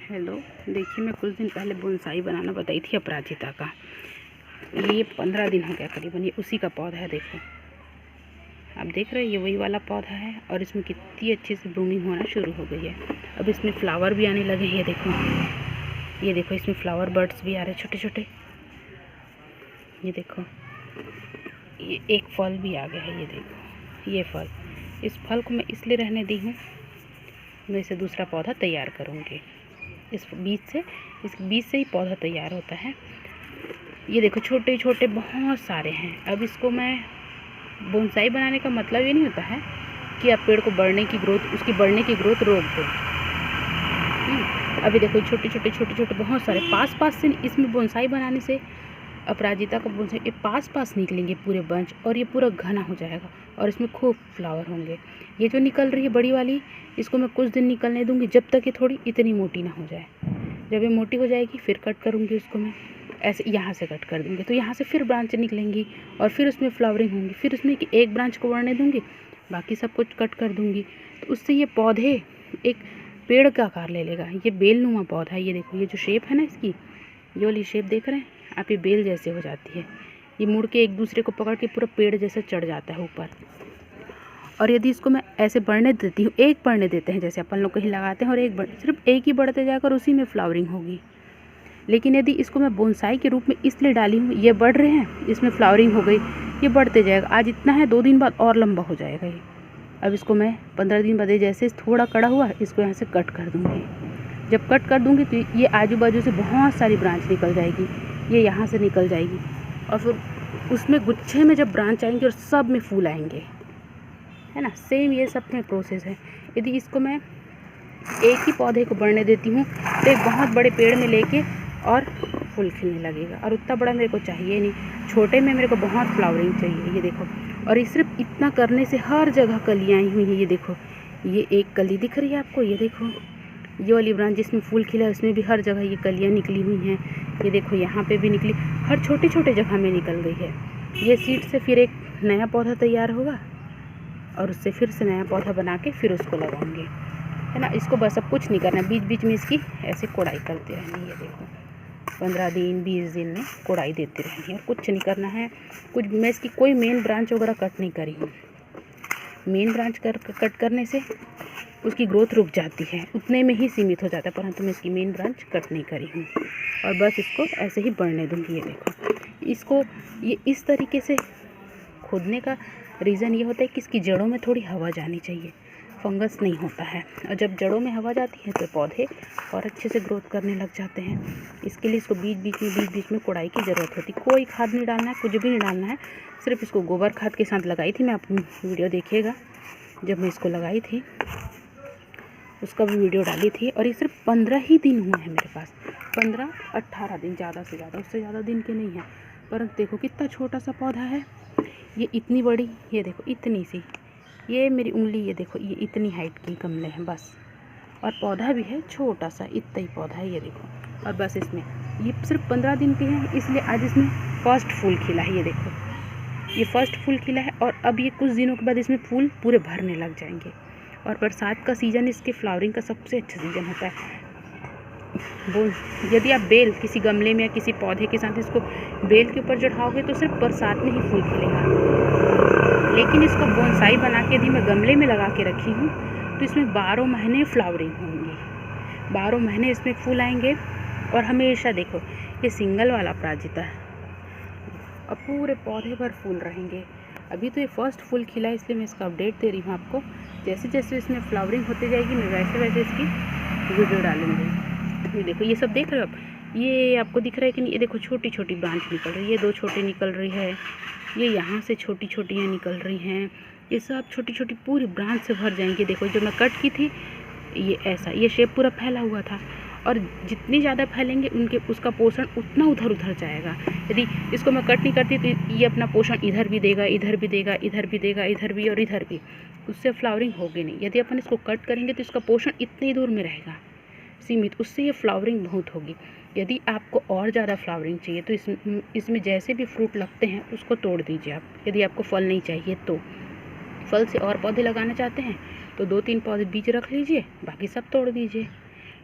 Hello, देखिए मैं कुछ दिन पहले बोनसाई बनाना बताई थी अपराजिता का। ये 15 दिन हो गया करीबन, ये उसी का पौधा है। देखो, आप देख रहे हैं, ये वही वाला पौधा है और इसमें कितनी अच्छे से ब्लूमिंग होना शुरू हो गई है। अब इसमें फ्लावर भी आने लगे हैं। ये देखो इसमें फ्लावर बर्ड्स भी आ रहे हैं छोटे छोटे। ये देखो, ये एक फल भी आ गया है। ये देखो, ये फल, इस फल को मैं इसलिए रहने दी हूँ, मैं इसे दूसरा पौधा तैयार करूँगी। इस बीज से ही पौधा तैयार होता है। ये देखो, छोटे छोटे बहुत सारे हैं। अब इसको मैं बोनसाई बनाने का मतलब ये नहीं होता है कि आप पेड़ को उसकी बढ़ने की ग्रोथ रोक दो। अभी देखो, छोटे छोटे बहुत सारे पास से इसमें बोनसाई बनाने से, अपराजिता का बोनसाई, ये पास निकलेंगे पूरे बंच, और ये पूरा घना हो जाएगा और इसमें खूब फ्लावर होंगे। ये जो निकल रही है बड़ी वाली, इसको मैं कुछ दिन निकलने दूंगी, जब तक ये थोड़ी इतनी मोटी ना हो जाए। जब ये मोटी हो जाएगी फिर कट करूँगी उसको। मैं ऐसे यहाँ से कट कर दूँगी तो यहाँ से फिर ब्रांच निकलेंगी और फिर उसमें फ्लावरिंग होंगी। फिर उसमें एक ब्रांच को बढ़ने दूँगी, बाकी सब कुछ कट कर दूँगी। तो उससे ये पौधे एक पेड़ का आकार ले लेगा। ये बेलनुमा पौधा है। ये देखो, ये जो शेप है ना इसकी, ये वाली शेप देख रहे हैं आप, ये बेल जैसे हो जाती है। ये मुड़ के एक दूसरे को पकड़ के पूरा पेड़ जैसे चढ़ जाता है ऊपर। और यदि इसको मैं ऐसे बढ़ने देती हूँ, एक बढ़ने देते हैं जैसे अपन लोग कहीं लगाते हैं, और सिर्फ एक ही बढ़ते जाकर उसी में फ्लावरिंग होगी। लेकिन यदि इसको मैं बोनसाई के रूप में इसलिए डाली हूँ, ये बढ़ रहे हैं, इसमें फ्लावरिंग हो गई, ये बढ़ते जाएगा। आज इतना है, 2 दिन बाद और लंबा हो जाएगा ये। अब इसको मैं 15 दिन बाद जैसे थोड़ा कड़ा हुआ, इसको यहाँ से कट कर दूँगी। जब कट कर दूँगी तो ये आजू बाजू से बहुत सारी ब्रांच निकल जाएगी। ये यहाँ से निकल जाएगी और फिर उसमें गुच्छे में जब ब्रांच आएंगे और सब में फूल आएंगे, है ना। सेम ये सब में प्रोसेस है। यदि इसको मैं एक ही पौधे को बढ़ने देती हूँ तो एक बहुत बड़े पेड़ में लेके और फूल खिलने लगेगा। और उतना बड़ा मेरे को चाहिए नहीं, छोटे में मेरे को बहुत फ्लावरिंग चाहिए। ये देखो, और ये सिर्फ इतना करने से हर जगह कलियाँ आई हुई हैं। ये देखो, ये एक कली दिख रही है आपको, ये देखो, ये वाली ब्रांच जिसमें फूल खिला है उसमें भी हर जगह ये कलियाँ निकली हुई हैं। ये देखो, यहाँ पे भी निकली, हर छोटे छोटे जगह में निकल गई है। ये सीड से फिर एक नया पौधा तैयार होगा और उससे फिर से नया पौधा बना के फिर उसको लगाऊंगी, है ना। इसको बस अब कुछ नहीं करना, बीच बीच में इसकी ऐसे कोड़ाई करते रहनी है। देखो, 15 दिन 20 दिन में कोड़ाई देती रहनी है और कुछ नहीं करना है। मैं इसकी कोई मेन ब्रांच वगैरह कट नहीं करी हूँ। मेन ब्रांच कट करने से उसकी ग्रोथ रुक जाती है, उतने में ही सीमित हो जाता है, परंतु मैं इसकी मेन ब्रांच कट नहीं करी हूँ और बस इसको ऐसे ही बढ़ने दूँगी। ये देखो, इसको ये इस तरीके से खोदने का रीज़न ये होता है कि इसकी जड़ों में थोड़ी हवा जानी चाहिए, फंगस नहीं होता है। और जब जड़ों में हवा जाती है तो पौधे और अच्छे से ग्रोथ करने लग जाते हैं। इसके लिए इसको बीच बीच में कोड़ाई की ज़रूरत होती है। कोई खाद नहीं डालना है, कुछ भी नहीं डालना है, सिर्फ इसको गोबर खाद के साथ लगाई थी मैं। अपनी वीडियो देखिएगा, जब मैं इसको लगाई थी उसका भी वीडियो डाली थी। और ये सिर्फ 15 ही दिन हुए हैं मेरे पास, 15-18 दिन, ज़्यादा से ज़्यादा, उससे ज़्यादा दिन के नहीं हैं। परंतु देखो कितना छोटा सा पौधा है। ये इतनी बड़ी, ये देखो इतनी सी, ये मेरी उंगली, ये देखो, ये इतनी हाइट की गमले हैं बस। और पौधा भी है छोटा सा, इतना ही पौधा है। ये देखो, और बस इसमें ये सिर्फ 15 दिन के हैं, इसलिए आज इसमें फर्स्ट फूल खिला है। ये देखो, ये फर्स्ट फूल खिला है और अब ये कुछ दिनों के बाद इसमें फूल पूरे भरने लग जाएंगे। और बरसात का सीज़न इसके फ्लावरिंग का सबसे अच्छा सीज़न होता है। यदि आप बेल किसी गमले में या किसी पौधे के साथ इसको बेल के ऊपर चढ़ाओगे तो सिर्फ बरसात में ही फूल खिलेगा। लेकिन इसको बोनसाई बना के यदि मैं गमले में लगा के रखी हूँ तो इसमें 12 महीने फ्लावरिंग होंगी, 12 महीने इसमें फूल आएंगे। और हमेशा देखो, ये सिंगल वाला अपराजिता है और पूरे पौधे भर फूल रहेंगे। अभी तो ये फर्स्ट फूल खिला है, इसलिए मैं इसका अपडेट दे रही हूँ आपको। जैसे जैसे इसमें फ्लावरिंग होती जाएगी मैं वैसे वैसे इसकी वीडियो डालूँगी। ये देखो, ये सब देख रहे हो आप, ये आपको दिख रहा है कि नहीं। ये देखो, छोटी छोटी ब्रांच निकल रही है, ये 2 छोटी निकल रही है, ये यहाँ से छोटी छोटियाँ निकल रही हैं। ये सब छोटी छोटी पूरी ब्रांच से भर जाएंगी। देखो, जो मैं कट की थी, ये ऐसा, ये शेप पूरा फैला हुआ था, और जितनी ज़्यादा फैलेंगे उसका पोषण उतना उधर जाएगा। यदि इसको मैं कट नहीं करती तो ये अपना पोषण इधर भी देगा, इधर भी देगा, इधर भी देगा, इधर भी और इधर भी, उससे फ्लावरिंग होगी नहीं। यदि अपन इसको कट करेंगे तो इसका पोषण इतनी दूर में रहेगा सीमित, उससे ये फ्लावरिंग बहुत होगी। यदि आपको और ज़्यादा फ्लावरिंग चाहिए तो इसमें जैसे भी फ्रूट लगते हैं उसको तोड़ दीजिए आप। यदि आपको फल नहीं चाहिए तो, फल से और पौधे लगाना चाहते हैं तो 2-3 पौधे बीज रख लीजिए, बाकी सब तोड़ दीजिए।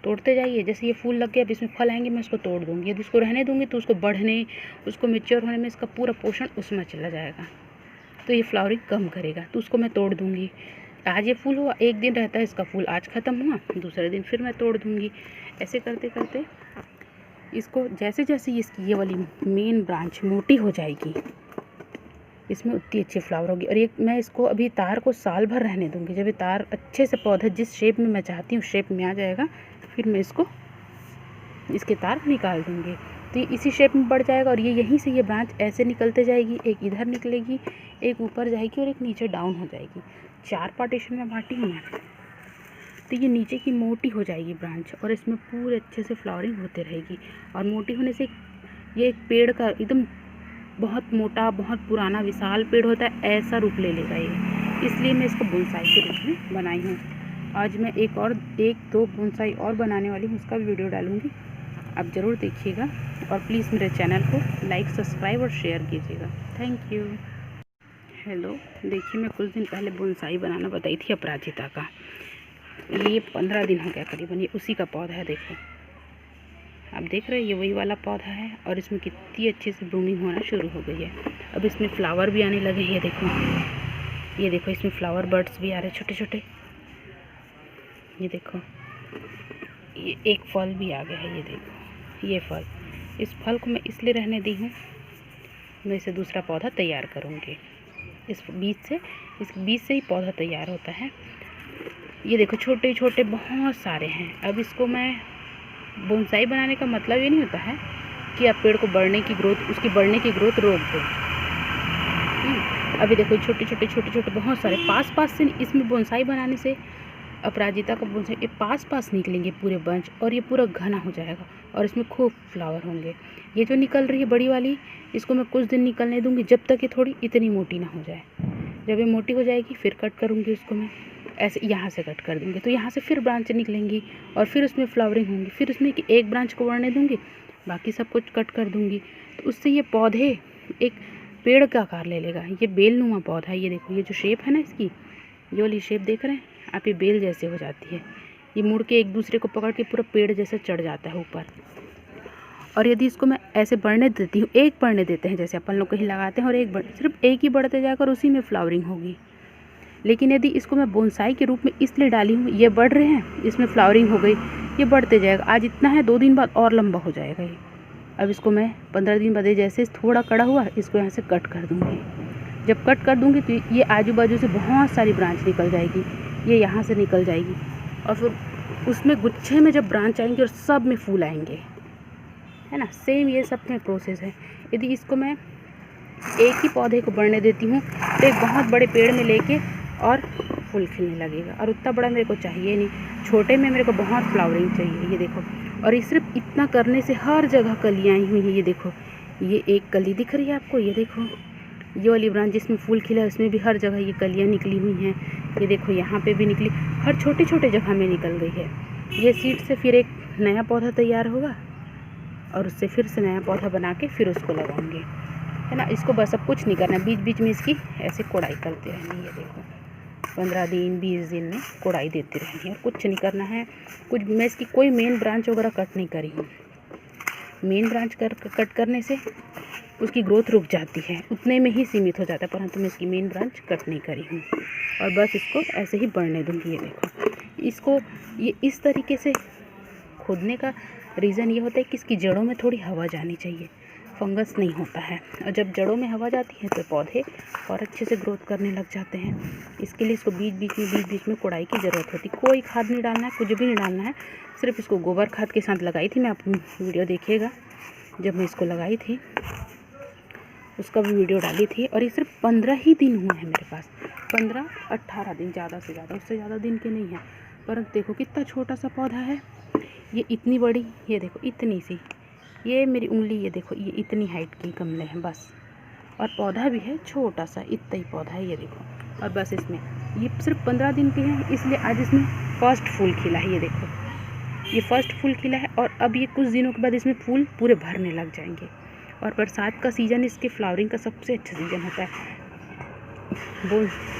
तोड़ते जाइए। जैसे ये फूल लग गया, अब इसमें फल आएंगे, मैं उसको तोड़ दूँगी। यदि उसको रहने दूँगी तो उसको बढ़ने, उसको मैच्योर होने में इसका पूरा पोषण उसमें चला जाएगा, तो ये फ्लावरिंग कम करेगा, तो उसको मैं तोड़ दूँगी। आज ये फूल हुआ, एक दिन रहता है इसका फूल, आज ख़त्म हुआ, दूसरे दिन फिर मैं तोड़ दूँगी। ऐसे करते करते इसको जैसे जैसे इसकी ये वाली मेन ब्रांच मोटी हो जाएगी, इसमें उतनी अच्छी फ्लावर होगी। और ये मैं इसको अभी तार को साल भर रहने दूँगी। जब ये तार अच्छे से पौधा जिस शेप में मैं चाहती हूँ शेप में आ जाएगा, फिर मैं इसके तार निकाल दूँगी, तो ये इसी शेप में बढ़ जाएगा। और ये यहीं से ये ब्रांच ऐसे निकलते जाएगी, एक इधर निकलेगी, एक ऊपर जाएगी और एक नीचे डाउन हो जाएगी। 4 पार्टीशन में बांटी हूँ मैं, तो ये नीचे की मोटी हो जाएगी ब्रांच और इसमें पूरे अच्छे से फ्लावरिंग होते रहेगी। और मोटी होने से ये एक पेड़ का एकदम बहुत मोटा, बहुत पुराना विशाल पेड़ होता है, ऐसा रूप ले लेगा ये। इसलिए मैं इसको बोनसाई के रूप में बनाई हूँ। आज मैं एक दो बोनसाई और बनाने वाली हूँ, उसका भी वीडियो डालूँगी, आप ज़रूर देखिएगा। और प्लीज़ मेरे चैनल को लाइक, सब्सक्राइब और शेयर कीजिएगा। Thank you. हेलो, देखिए मैं कुछ दिन पहले बोनसाई बनाना बताई थी अपराजिता का। ये 15 दिन हो गया करीबन, ये उसी का पौधा है। देखो, आप देख रहे हैं, ये वही वाला पौधा है और इसमें कितनी अच्छे से ब्लूमिंग होना शुरू हो गई है। अब इसमें फ्लावर भी आने लगे हैं। ये देखो इसमें फ्लावर बर्ड्स भी आ रहे हैं छोटे छोटे। ये देखो, ये एक फल भी आ गया है। ये देखो, ये फल, इस फल को मैं इसलिए रहने दी हूँ, मैं इसे दूसरा पौधा तैयार करूँगी। इस बीज से ही पौधा तैयार होता है। ये देखो छोटे छोटे बहुत सारे हैं। अब इसको मैं बोनसाई बनाने का मतलब ये नहीं होता है कि आप पेड़ को उसकी बढ़ने की ग्रोथ रोक दो। अभी देखो छोटे छोटे बहुत सारे पास से, इसमें बोनसाई बनाने से अपराजिता का बोनसाई ये पास निकलेंगे पूरे बंच, और ये पूरा घना हो जाएगा और इसमें खूब फ्लावर होंगे। ये जो निकल रही है बड़ी वाली, इसको मैं कुछ दिन निकलने दूंगी, जब तक ये थोड़ी इतनी मोटी ना हो जाए। जब ये मोटी हो जाएगी फिर कट करूँगी उसको मैं, ऐसे यहाँ से कट कर दूँगी, तो यहाँ से फिर ब्रांच निकलेंगी और फिर उसमें फ्लावरिंग होंगी। फिर उसमें एक ब्रांच को बढ़ने दूँगी, बाकी सब कुछ कट कर दूँगी, तो उससे ये पौधे एक पेड़ का आकार ले लेगा। ये बेलनुमा पौधा है। ये देखो, ये जो शेप है ना इसकी, ये वाली शेप देख रहे हैं आप, ये बेल जैसे हो जाती है। ये मुड़ के एक दूसरे को पकड़ के पूरा पेड़ जैसे चढ़ जाता है ऊपर। और यदि इसको मैं ऐसे बढ़ने देती हूँ, एक बढ़ने देते हैं जैसे अपन लोग कहीं लगाते हैं, और सिर्फ एक ही बढ़ते जाकर उसी में फ्लावरिंग होगी। लेकिन यदि इसको मैं बोनसाई के रूप में इसलिए डाली हूँ, ये बढ़ रहे हैं, इसमें फ्लावरिंग हो गई, ये बढ़ते जाएगा। आज इतना है, 2 दिन बाद और लंबा हो जाएगा ये। अब इसको मैं 15 दिन बाद जैसे थोड़ा कड़ा हुआ, इसको यहाँ से कट कर दूँगी। जब कट कर दूँगी तो ये आजू बाजू से बहुत सारी ब्रांच निकल जाएगी, ये यहाँ से निकल जाएगी, और फिर उसमें गुच्छे में जब ब्रांच आएंगे और सब में फूल आएंगे, है ना। सेम ये सब में प्रोसेस है। यदि इसको मैं एक ही पौधे को बढ़ने देती हूँ तो एक बहुत बड़े पेड़ में लेके और फूल खिलने लगेगा, और उतना बड़ा मेरे को चाहिए नहीं, छोटे में मेरे को बहुत फ्लावरिंग चाहिए। ये देखो, और ये सिर्फ इतना करने से हर जगह कलियाँ आई हुई हैं। ये देखो, ये एक कली दिख रही है आपको, ये देखो, ये वाली ब्रांच जिसमें फूल खिला है उसमें भी हर जगह ये कलियाँ निकली हुई हैं। ये देखो, यहाँ पे भी निकली, हर छोटे छोटे जगह में निकल गई है। ये सीड से फिर एक नया पौधा तैयार होगा और उससे फिर से नया पौधा बना के फिर उसको लगाऊंगी, है ना। इसको बस अब कुछ नहीं करना, बीच बीच में इसकी ऐसे कोड़ाई करते रहनी है। देखो, 15 दिन 20 दिन में कोड़ाई देती रहनी है, और कुछ नहीं करना है। मैं इसकी कोई मेन ब्रांच वगैरह कट नहीं करी हूँ। मेन ब्रांच कट करने से उसकी ग्रोथ रुक जाती है, उतने में ही सीमित हो जाता है, परंतु मैं इसकी मेन ब्रांच कट नहीं करी हूँ, और बस इसको ऐसे ही बढ़ने दूँगी। ये देखो, इसको ये इस तरीके से खोदने का रीज़न ये होता है कि इसकी जड़ों में थोड़ी हवा जानी चाहिए, फंगस नहीं होता है। और जब जड़ों में हवा जाती है तो पौधे और अच्छे से ग्रोथ करने लग जाते हैं। इसके लिए इसको बीच बीच में कोड़ाई की ज़रूरत होती है। कोई खाद नहीं डालना है, कुछ भी नहीं डालना है, सिर्फ इसको गोबर खाद के साथ लगाई थी मैं, अपनी वीडियो देखिएगा, जब मैं इसको लगाई थी उसका भी वीडियो डाली थी। और ये सिर्फ 15 ही दिन हुए हैं मेरे पास, 15-18 दिन, ज़्यादा से ज़्यादा, उससे ज़्यादा दिन के नहीं है। परंतु देखो कितना छोटा सा पौधा है, ये इतनी बड़ी, ये देखो इतनी सी, ये मेरी उंगली, ये देखो ये इतनी हाइट की गमले हैं बस, और पौधा भी है छोटा सा, इतना ही पौधा है। ये देखो, और बस इसमें ये सिर्फ 15 दिन के हैं, इसलिए आज इसमें फर्स्ट फूल खिला है। ये देखो, ये फर्स्ट फूल खिला है, और अब ये कुछ दिनों के बाद इसमें फूल पूरे भरने लग जाएंगे। और बरसात का सीज़न इसके फ्लावरिंग का सबसे अच्छा सीज़न होता है।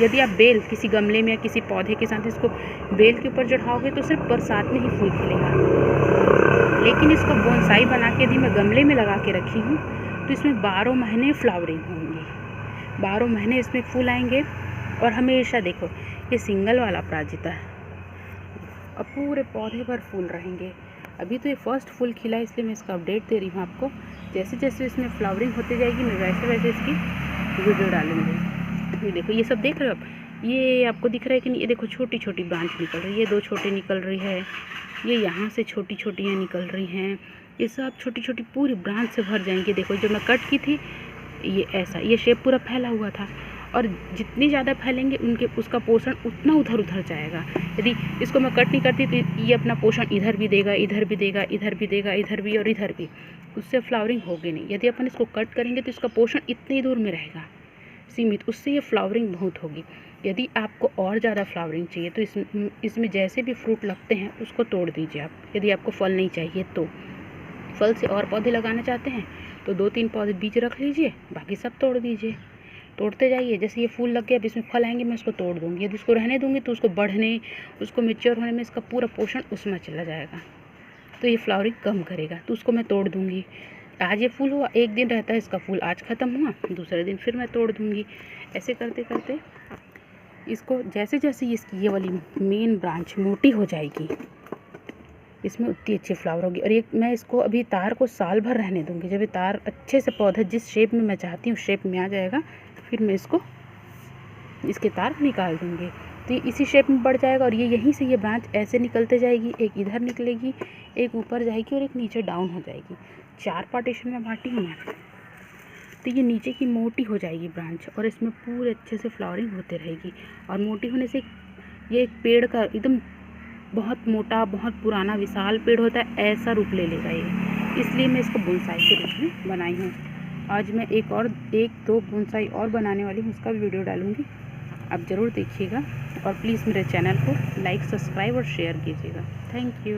यदि आप बेल किसी गमले में या किसी पौधे के साथ इसको बेल के ऊपर चढ़ाओगे तो सिर्फ बरसात में ही फूल खिलेगा। लेकिन इसको बोनसाई बना के यदि मैं गमले में लगा के रखी हूँ तो इसमें 12 महीने फ्लावरिंग होंगी, 12 महीने इसमें फूल आएंगे। और हमेशा देखो ये सिंगल वाला अपराजिता है, अब पूरे पौधे पर फूल रहेंगे। अभी तो ये फर्स्ट फूल खिला है इसलिए मैं इसका अपडेट दे रही हूँ आपको। जैसे जैसे इसमें फ्लावरिंग होती जाएगी मैं वैसे वैसे इसकी वीडियो डालूँगी। ये देखो ये सब देख रहे हो आप, ये आपको दिख रहा है कि नहीं? ये देखो छोटी छोटी ब्रांच निकल रही है, ये 2 छोटी निकल रही है, ये यहाँ से छोटी छोटी निकल रही हैं, ये सब छोटी छोटी पूरी ब्रांच से भर जाएंगे। देखो जब मैं कट की थी ये ऐसा ये शेप पूरा फैला हुआ था, और जितनी ज़्यादा फैलेंगे उनके उसका पोषण उतना उधर उधर जाएगा। यदि इसको मैं कट नहीं करती तो ये अपना पोषण इधर भी देगा, इधर भी देगा, इधर भी देगा, इधर भी और इधर भी, उससे फ्लावरिंग होगी नहीं। यदि अपन इसको कट करेंगे तो इसका पोषण इतनी दूर में रहेगा सीमित, उससे ये फ्लावरिंग बहुत होगी। यदि आपको और ज़्यादा फ्लावरिंग चाहिए तो इसमें जैसे भी फ्रूट लगते हैं उसको तोड़ दीजिए आप। यदि आपको फल नहीं चाहिए तो फल से और पौधे लगाना चाहते हैं तो 2-3 पौधे बीज रख लीजिए, बाकी सब तोड़ दीजिए, तोड़ते जाइए। जैसे ये फूल लग गया अब इसमें फल आएंगे मैं उसको तोड़ दूँगी। यदि उसको रहने दूँगी तो उसको बढ़ने, उसको मैच्योर होने में इसका पूरा पोषण उसमें चला जाएगा, तो ये फ्लावरिंग कम करेगा, तो उसको मैं तोड़ दूँगी। आज ये फूल हुआ, एक दिन रहता है इसका फूल, आज ख़त्म हुआ दूसरे दिन फिर मैं तोड़ दूँगी। ऐसे करते करते इसको जैसे जैसे इसकी ये वाली मेन ब्रांच मोटी हो जाएगी इसमें उतनी अच्छी फ्लावर होगी। और ये मैं इसको अभी तार को साल भर रहने दूँगी। जब ये तार अच्छे से पौधा जिस शेप में मैं चाहती हूँ शेप में आ जाएगा फिर मैं इसके तार निकाल दूँगी, तो ये इसी शेप में बढ़ जाएगा। और ये यहीं से ये ब्रांच ऐसे निकलते जाएगी, एक इधर निकलेगी, एक ऊपर जाएगी और एक नीचे डाउन हो जाएगी। 4 पार्टीशन में बांटी हूँ मैं, तो ये नीचे की मोटी हो जाएगी ब्रांच और इसमें पूरे अच्छे से फ्लावरिंग होते रहेगी। और मोटी होने से ये एक पेड़ का एकदम बहुत मोटा, बहुत पुराना विशाल पेड़ होता है ऐसा रूप ले लेगा ये, इसलिए मैं इसको बोनसाई के रूप में बनाई हूँ। आज मैं एक दो बोनसाई और बनाने वाली हूँ, उसका भी वीडियो डालूँगी, आप ज़रूर देखिएगा। और प्लीज़ मेरे चैनल को लाइक, सब्सक्राइब और शेयर कीजिएगा। Thank you.